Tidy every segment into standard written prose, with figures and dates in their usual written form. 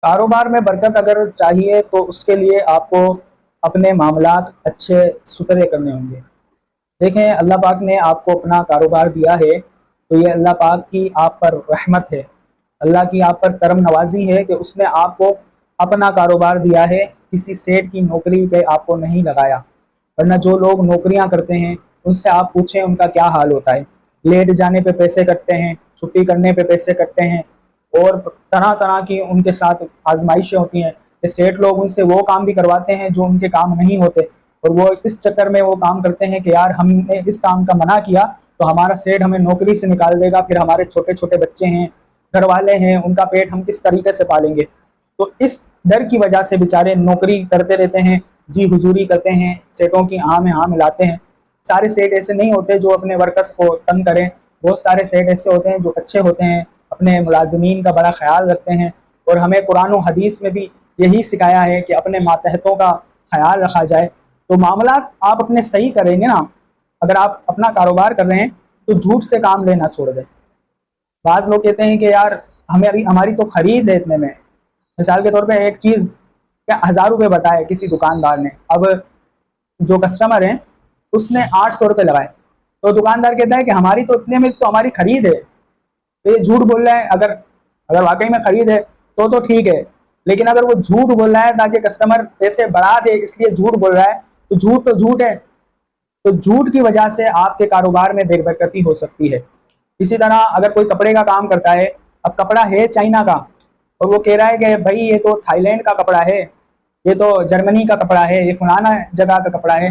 कारोबार में बरकत अगर चाहिए तो उसके लिए आपको अपने मामलात अच्छे सुथरे करने होंगे। देखें, अल्लाह पाक ने आपको अपना कारोबार दिया है तो ये अल्लाह पाक की आप पर रहमत है, अल्लाह की आप पर करम नवाजी है कि उसने आपको अपना कारोबार दिया है, किसी सेठ की नौकरी पे आपको नहीं लगाया। वरना जो लोग नौकरियां करते हैं उनसे आप पूछें उनका क्या हाल होता है। लेट जाने पे पैसे कटते हैं, छुट्टी करने पे पैसे कटते हैं, और तरह तरह की उनके साथ आजमाइशें होती हैं कि सेठ लोग उनसे वो काम भी करवाते हैं जो उनके काम नहीं होते, और वो इस चक्कर में वो काम करते हैं कि यार हमने इस काम का मना किया तो हमारा सेठ हमें नौकरी से निकाल देगा, फिर हमारे छोटे छोटे बच्चे हैं, घर वाले हैं, उनका पेट हम किस तरीके से पालेंगे। तो इस डर की वजह से बेचारे नौकरी करते रहते हैं, जी हुजूरी करते हैं, सेठों की हाँ में हाँ मिलाते हैं। सारे सेठ ऐसे नहीं होते जो अपने वर्कर्स को तंग करें, बहुत सारे सेठ ऐसे होते हैं जो अच्छे होते हैं, अपने मुलाजमीन का बड़ा ख्याल रखते हैं। और हमें कुरान और हदीस में भी यही सिखाया है कि अपने मातहतों का ख्याल रखा जाए। तो मामलात आप अपने सही करेंगे ना, अगर आप अपना कारोबार कर रहे हैं तो झूठ से काम लेना छोड़ दें। बाज़ लोग कहते हैं कि यार हमें अभी हमारी तो खरीद है इतने में, मिसाल के तौर पे एक चीज़ क्या 1000 रुपये बताए किसी दुकानदार ने, अब जो कस्टमर है उसने 800 रुपये लगाए, तो दुकानदार कहता है कि हमारी तो इतने में तो हमारी खरीद है, तो ये झूठ बोल रहा है। अगर अगर वाकई में खरीद है तो ठीक है, लेकिन अगर वो झूठ बोल रहा है ताकि कस्टमर पैसे बढ़ा दे इसलिए झूठ बोल रहा है, तो झूठ है। तो झूठ की वजह से आपके कारोबार में बेबरकती हो सकती है। इसी तरह अगर कोई कपड़े का काम करता है, अब कपड़ा है चाइना का और वो कह रहा है कि भाई ये तो थाईलैंड का कपड़ा है, ये तो जर्मनी का कपड़ा है, ये फलाना जगह का कपड़ा है,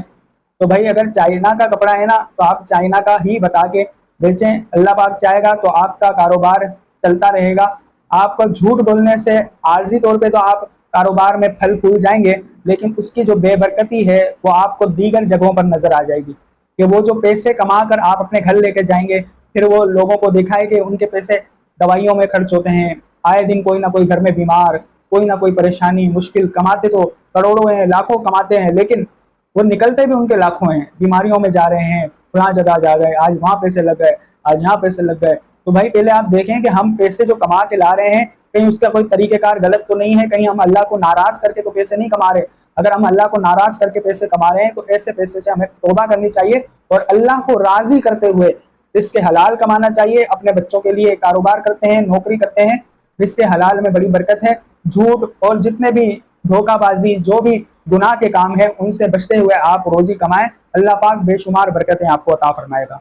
तो भाई अगर चाइना का कपड़ा है ना तो आप चाइना का ही बता के बेचें। अल्लाह पाक चाहेगा तो आपका कारोबार चलता रहेगा। आपका झूठ बोलने से आर्जी तौर पे तो आप कारोबार में फल फूल जाएंगे, लेकिन उसकी जो बेबरकती है वो आपको दीगर जगहों पर नजर आ जाएगी कि वो जो पैसे कमा कर आप अपने घर लेके जाएंगे, फिर वो लोगों को देखा है कि उनके पैसे दवाइयों में खर्च होते हैं, आए दिन कोई ना कोई घर में बीमार, कोई ना कोई परेशानी मुश्किल, कमाते तो करोड़ों हैं, लाखों कमाते हैं, लेकिन वो निकलते भी उनके लाखों हैं, बीमारियों में जा रहे हैं, फलां जगह जा गए, आज वहाँ पैसे लग गए, आज यहाँ पैसे लग गए। तो भाई पहले आप देखें कि हम पैसे जो कमा के ला रहे हैं कहीं उसका कोई तरीक़ेकार गलत तो नहीं है, कहीं हम अल्लाह को नाराज करके तो पैसे नहीं कमा रहे। अगर हम अल्लाह को नाराज करके पैसे कमा रहे हैं तो ऐसे पैसे से हमें तौबा करनी चाहिए और अल्लाह को राजी करते हुए इसके हलाल कमाना चाहिए। अपने बच्चों के लिए कारोबार करते हैं, नौकरी करते हैं, इसके हलाल में बड़ी बरकत है। झूठ और जितने भी धोखाबाजी जो भी गुनाह के काम है उनसे बचते हुए आप रोजी कमाएं, अल्लाह पाक बेशुमार बरकतें आपको अता फरमाएगा।